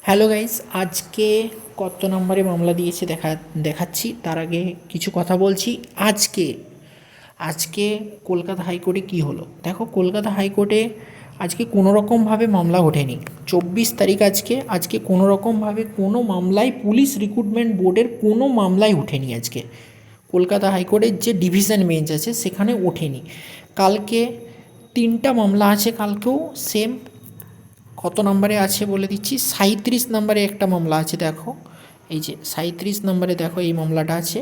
Hello guys, আজকে কত নম্বরে মামলা দিয়েছে দেখাচ্ছি। তার আগে কিছু কথা বলছি। আজকে আজকে কলকাতা হাইকোর্টে কি হলো দেখো। কলকাতা হাইকোর্টে আজকে কোনো রকমভাবে মামলা ওঠেনি। 24 তারিখ আজকে কোনো রকমভাবে কোনো মামলায় পুলিশ রিক্রুটমেন্ট বোর্ডের কোনো মামলায় ওঠেনি। আজকে কলকাতা হাইকোর্টের যে ডিভিশন বেঞ্চ আছে সেখানে ওঠেনি। কালকে 3টা মামলা আছে, কালকেও সেম। কত নম্বরে আছে বলে দিচ্ছি। 37 নম্বরে একটা মামলা আছে, দেখো এই যে 37 নম্বরে দেখো এই মামলাটা আছে।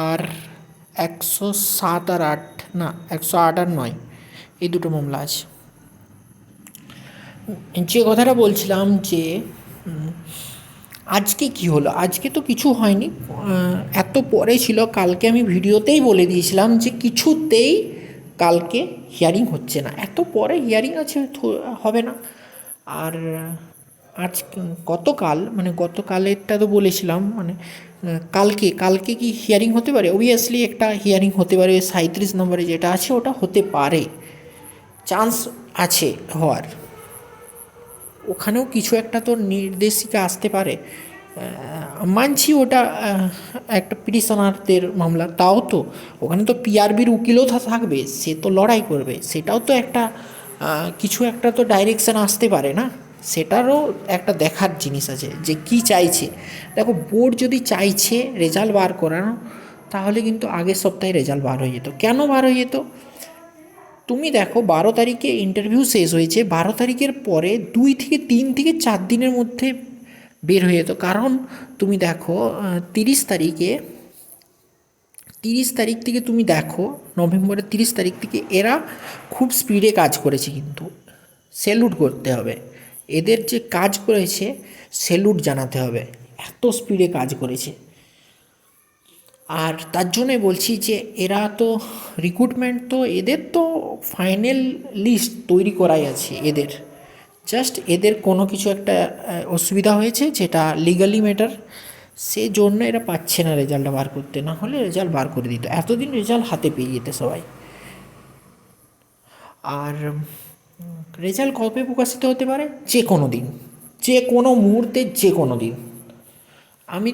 আর 107 আর 8, না 108 আর 9, এই দুটো মামলা আছে। যে কথাটা বলছিলাম যে আজকে কি হলো, আজকে তো কিছু হয়নি। এত পরে ছিল, কালকে আমি ভিডিওতেই বলে দিয়েছিলাম যে কিছুতেই কালকে হিয়ারিং হচ্ছে না, এত পরে হিয়ারিং আছে হবে না। আর আজ গতকালেরটা তো বলেছিলাম, কালকে কালকে কি হিয়ারিং হতে পারে? অবভিয়াসলি একটা হিয়ারিং হতে পারে। 37 নম্বরে যেটা আছে ওটা হতে পারে, চান্স আছে হওয়ার। ওখানেও কিছু একটা তো নির্দেশিকা আসতে পারে। মানছি ওটা একটা পিটিশনারদের মামলা, তাও তো ওখানে তো পিআরবির উকিলও থাকবে, সে তো লড়াই করবে। সেটাও তো একটা কিছু একটা তো ডাইরেকশান আসতে পারে না, সেটারও একটা দেখার জিনিস আছে যে কি চাইছে। দেখো, বোর্ড যদি চাইছে রেজাল্ট বার করানো, তাহলে কিন্তু আগের সপ্তাহে রেজাল্ট বার হয়ে যেত। কেন বার হয়ে যেত? তুমি দেখো, 12 তারিখে ইন্টারভিউ শেষ হয়েছে, 12 তারিখের পরে 2 থেকে 3 থেকে 4 দিনের মধ্যে বের হয়ে যেত। কারণ তুমি দেখো 30 তারিখে, 30 তারিখ থেকে তুমি দেখো, নভেম্বরের 30 তারিখ থেকে এরা খুব স্পিডে কাজ করেছে, কিন্তু স্যালুট করতে হবে। এদের যে কাজ করেছে স্যালুট জানাতে হবে, এত স্পিডে কাজ করেছে। আর তার জন্যই বলছি যে এরা তো রিক্রুটমেন্ট, তো এদের তো ফাইনাল লিস্ট তৈরি করাই আছে এদের। জাস্ট এদের কোনো কিছু একটা অসুবিধা হয়েছে, যেটা লিগালি ম্যাটার, সেজন্য এরা পাচ্ছে না রেজাল্টটা বার করতে। না হলে রেজাল্ট বার করে দিত, এতদিন রেজাল্ট হাতে পেয়ে যেতে সবাই। আর রেজাল্ট কবে প্রকাশিত হতে পারে? যে কোনো দিন, যে কোনো মুহূর্তে, যে কোনো দিন। আমি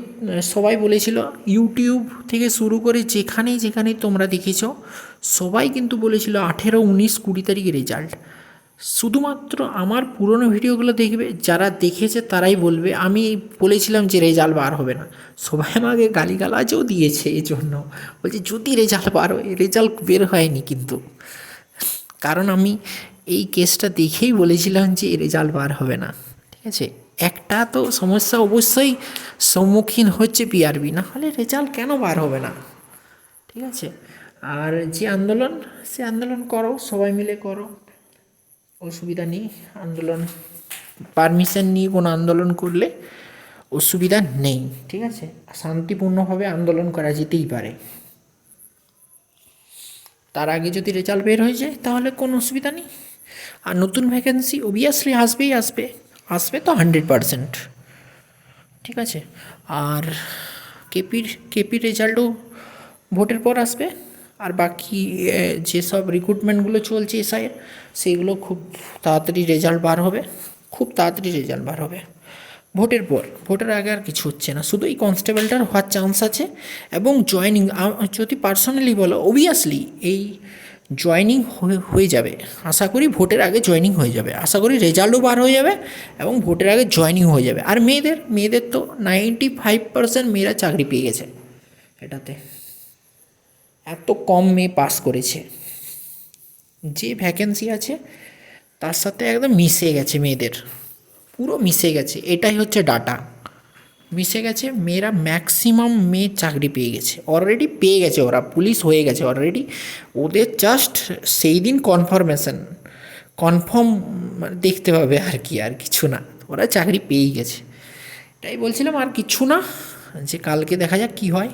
সবাই বলেছিল, ইউটিউব থেকে শুরু করে যেখানেই যেখানেই তোমরা দেখেছো, সবাই কিন্তু বলেছিল 18, 19, 20 তারিখে রেজাল্ট। শুধুমাত্র আমার পুরনো ভিডিওগুলো দেখবে, যারা দেখেছে তারাই বলবে আমি বলেছিলাম যে রেজাল্ট বার হবে না। সবাই আমাকে গালিগালাজও দিয়েছে এই জন্য, বলছে যদি রেজাল্ট বার হয়, রেজাল্ট বের হয়নি কিন্তু। কারণ আমি এই কেসটা দেখেই বলেছিলাম যে রেজাল্ট বার হবে না। ঠিক আছে, একটা তো সমস্যা অবশ্যই সম্মুখীন হচ্ছে পিআরবি, না হলে রেজাল্ট কেন বার হবে না? ঠিক আছে। আর যে আন্দোলন, সে আন্দোলন করো, সবাই মিলে করো, অসুবিধা নেই। আন্দোলন পারমিশন নিয়ে কোনো আন্দোলন করলে অসুবিধা নেই। ঠিক আছে, শান্তিপূর্ণভাবে আন্দোলন করা যেতেই পারে। তার আগে যদি রেজাল্ট বের হয়ে যায় তাহলে কোনো অসুবিধা নেই। আর নতুন ভ্যাকেন্সি অবভিয়াসলি আসবেই আসবে, আসবে তো 100%। ঠিক আছে। আর কেপির রেজাল্টও ভোটের পর আসবে। আর বাকি যেসব রিক্রুটমেন্টগুলো চলছে এসআইয়ের, সেগুলো খুব তাড়াতাড়ি রেজাল্ট বার হবে, খুব তাড়াতাড়ি রেজাল্ট বার হবে ভোটের পর। ভোটের আগে আর কিছু হচ্ছে না, শুধু এই কনস্টেবলটার হওয়ার চান্স আছে। এবং জয়েনিং যদি পার্সোনালি বলো, অবভিয়াসলি এই জয়েনিং হয়ে যাবে। আশা করি ভোটের আগে জয়েনিং হয়ে যাবে, আশা করি রেজাল্টও বার হয়ে যাবে এবং ভোটের আগে জয়েনিং হয়ে যাবে। আর মেয়েদের তো 95% মেয়েরা চাকরি পেয়ে গেছে এটাতে। এত কম মেয়ে পাস করেছে, যে ভ্যাকেন্সি আছে তার সাথে একদম মিশে গেছে মেয়েদের, পুরো মিশে গেছে। এটাই হচ্ছে ডাটা, মিশে গেছে। মেয়েরা ম্যাক্সিমাম মেয়ে চাকরি পেয়ে গেছে, অলরেডি পেয়ে গেছে, ওরা পুলিশ হয়ে গেছে অলরেডি। ওদের জাস্ট সেই দিন কনফার্ম দেখতে পাবে, আর কি, আর কিছু না, ওরা চাকরি পেয়েই গেছে। এটাই বলছিলাম, আর কিছু না, যে কালকে দেখা যাক কী হয়।